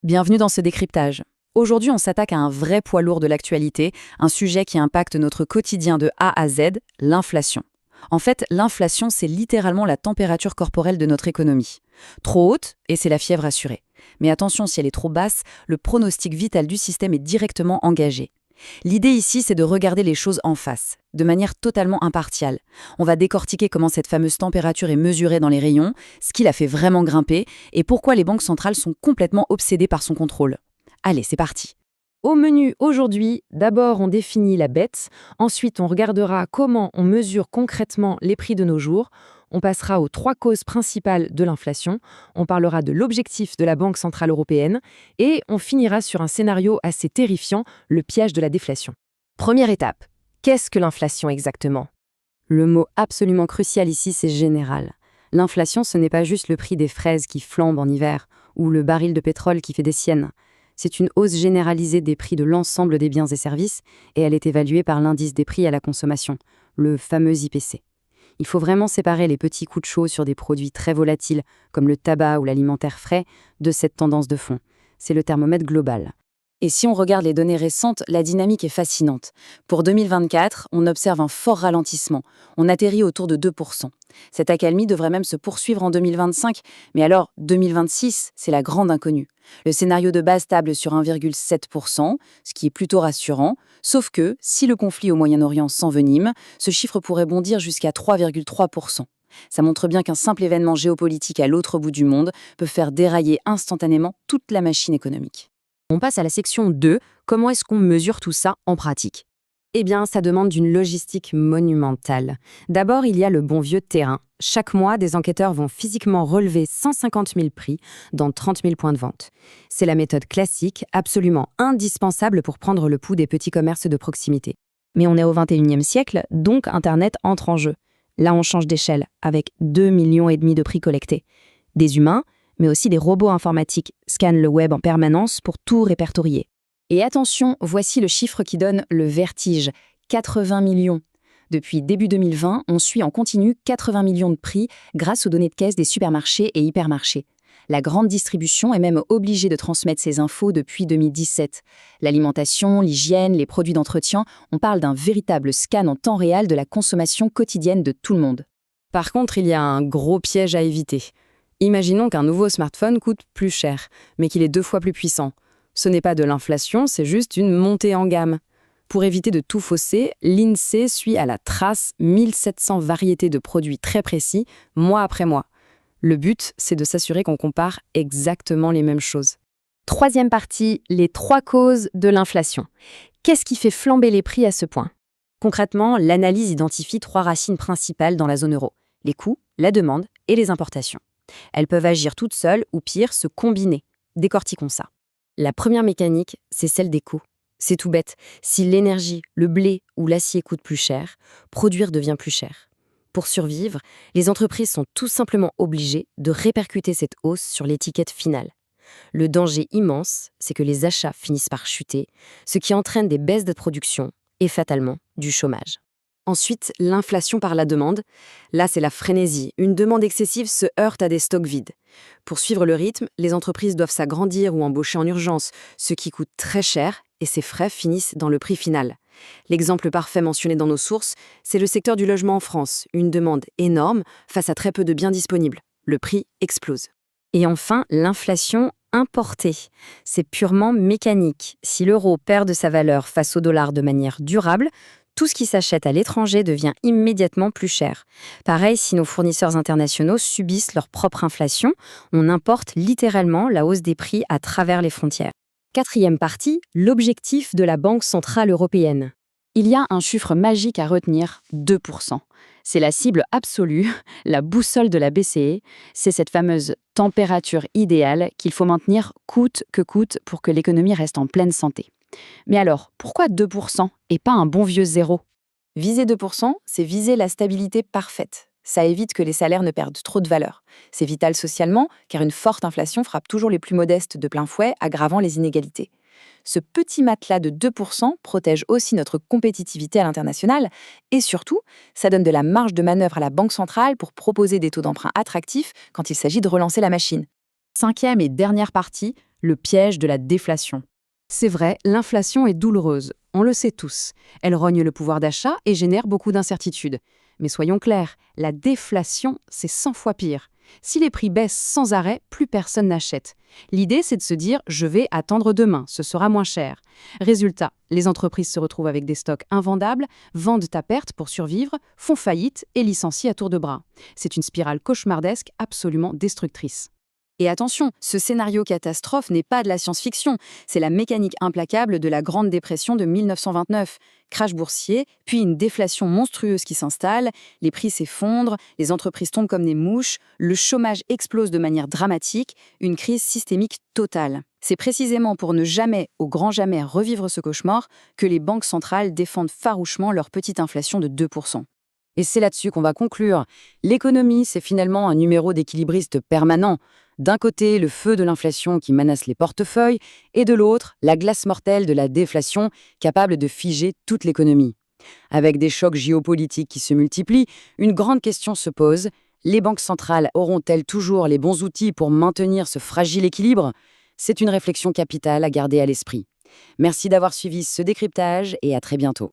Bienvenue dans ce décryptage. Aujourd'hui, on s'attaque à un vrai poids lourd de l'actualité, un sujet qui impacte notre quotidien de A à Z, l'inflation. En fait, l'inflation, c'est littéralement la température corporelle de notre économie. Trop haute, et c'est la fièvre assurée. Mais attention, si elle est trop basse, le pronostic vital du système est directement engagé. L'idée ici, c'est de regarder les choses en face, de manière totalement impartiale. On va décortiquer comment cette fameuse température est mesurée dans les rayons, ce qui la fait vraiment grimper, et pourquoi les banques centrales sont complètement obsédées par son contrôle. Allez, c'est parti. Au menu aujourd'hui, d'abord on définit la bête, ensuite on regardera comment on mesure concrètement les prix de nos jours, on passera aux 3 causes principales de l'inflation, on parlera de l'objectif de la Banque centrale européenne et on finira sur un scénario assez terrifiant, le piège de la déflation. Première étape, qu'est-ce que l'inflation exactement? Le mot absolument crucial ici, c'est général. L'inflation, ce n'est pas juste le prix des fraises qui flambent en hiver ou le baril de pétrole qui fait des siennes. C'est une hausse généralisée des prix de l'ensemble des biens et services et elle est évaluée par l'indice des prix à la consommation, le fameux IPC. Il faut vraiment séparer les petits coups de chaud sur des produits très volatiles, comme le tabac ou l'alimentaire frais, de cette tendance de fond. C'est le thermomètre global. Et si on regarde les données récentes, la dynamique est fascinante. Pour 2024, on observe un fort ralentissement. On atterrit autour de 2%. Cette accalmie devrait même se poursuivre en 2025. Mais alors, 2026, c'est la grande inconnue. Le scénario de base table sur 1,7%, ce qui est plutôt rassurant. Sauf que, si le conflit au Moyen-Orient s'envenime, ce chiffre pourrait bondir jusqu'à 3,3%. Ça montre bien qu'un simple événement géopolitique à l'autre bout du monde peut faire dérailler instantanément toute la machine économique. On passe à la section 2, comment est-ce qu'on mesure tout ça en pratique? Eh bien, ça demande une logistique monumentale. D'abord, il y a le bon vieux terrain. Chaque mois, des enquêteurs vont physiquement relever 150 000 prix dans 30 000 points de vente. C'est la méthode classique, absolument indispensable pour prendre le pouls des petits commerces de proximité. Mais on est au 21e siècle, donc Internet entre en jeu. Là, on change d'échelle, avec 2,5 millions de prix collectés. Des humains, mais aussi des robots informatiques scannent le web en permanence pour tout répertorier. Et attention, voici le chiffre qui donne le vertige, 80 millions. Depuis début 2020, on suit en continu 80 millions de prix grâce aux données de caisse des supermarchés et hypermarchés. La grande distribution est même obligée de transmettre ces infos depuis 2017. L'alimentation, l'hygiène, les produits d'entretien, on parle d'un véritable scan en temps réel de la consommation quotidienne de tout le monde. Par contre, il y a un gros piège à éviter. Imaginons qu'un nouveau smartphone coûte plus cher, mais qu'il est 2 fois plus puissant. Ce n'est pas de l'inflation, c'est juste une montée en gamme. Pour éviter de tout fausser, l'INSEE suit à la trace 1700 variétés de produits très précis, mois après mois. Le but, c'est de s'assurer qu'on compare exactement les mêmes choses. Troisième partie, les 3 causes de l'inflation. Qu'est-ce qui fait flamber les prix à ce point? Concrètement, l'analyse identifie 3 racines principales dans la zone euro: les coûts, la demande et les importations. Elles peuvent agir toutes seules ou pire, se combiner. Décortiquons ça. La première mécanique, c'est celle des coûts. C'est tout bête. Si l'énergie, le blé ou l'acier coûtent plus cher, produire devient plus cher. Pour survivre, les entreprises sont tout simplement obligées de répercuter cette hausse sur l'étiquette finale. Le danger immense, c'est que les achats finissent par chuter, ce qui entraîne des baisses de production et fatalement du chômage. Ensuite, l'inflation par la demande. Là, c'est la frénésie. Une demande excessive se heurte à des stocks vides. Pour suivre le rythme, les entreprises doivent s'agrandir ou embaucher en urgence, ce qui coûte très cher et ces frais finissent dans le prix final. L'exemple parfait mentionné dans nos sources, c'est le secteur du logement en France. Une demande énorme face à très peu de biens disponibles. Le prix explose. Et enfin, l'inflation importée. C'est purement mécanique. Si l'euro perd de sa valeur face au dollar de manière durable, tout ce qui s'achète à l'étranger devient immédiatement plus cher. Pareil, si nos fournisseurs internationaux subissent leur propre inflation, on importe littéralement la hausse des prix à travers les frontières. Quatrième partie, l'objectif de la Banque centrale européenne. Il y a un chiffre magique à retenir, 2%. C'est la cible absolue, la boussole de la BCE. C'est cette fameuse température idéale qu'il faut maintenir coûte que coûte pour que l'économie reste en pleine santé. Mais alors, pourquoi 2% et pas un bon vieux zéro? Viser 2%, c'est viser la stabilité parfaite. Ça évite que les salaires ne perdent trop de valeur. C'est vital socialement, car une forte inflation frappe toujours les plus modestes de plein fouet, aggravant les inégalités. Ce petit matelas de 2% protège aussi notre compétitivité à l'international et surtout, ça donne de la marge de manœuvre à la Banque centrale pour proposer des taux d'emprunt attractifs quand il s'agit de relancer la machine. Cinquième et dernière partie, Le piège de la déflation. C'est vrai, l'inflation est douloureuse, on le sait tous. Elle rogne le pouvoir d'achat et génère beaucoup d'incertitudes. Mais soyons clairs, la déflation, c'est 100 fois pire. Si les prix baissent sans arrêt, plus personne n'achète. L'idée, c'est de se dire « je vais attendre demain, ce sera moins cher ». Résultat, les entreprises se retrouvent avec des stocks invendables, vendent à perte pour survivre, font faillite et licencient à tour de bras. C'est une spirale cauchemardesque absolument destructrice. Et attention, ce scénario catastrophe n'est pas de la science-fiction, c'est la mécanique implacable de la Grande Dépression de 1929. Crash boursier, puis une déflation monstrueuse qui s'installe, les prix s'effondrent, les entreprises tombent comme des mouches, le chômage explose de manière dramatique, une crise systémique totale. C'est précisément pour ne jamais, au grand jamais, revivre ce cauchemar que les banques centrales défendent farouchement leur petite inflation de 2%. Et c'est là-dessus qu'on va conclure. L'économie, c'est finalement un numéro d'équilibriste permanent. D'un côté, le feu de l'inflation qui menace les portefeuilles, et de l'autre, la glace mortelle de la déflation capable de figer toute l'économie. Avec des chocs géopolitiques qui se multiplient, une grande question se pose. Les banques centrales auront-elles toujours les bons outils pour maintenir ce fragile équilibre ? C'est une réflexion capitale à garder à l'esprit. Merci d'avoir suivi ce décryptage et à très bientôt.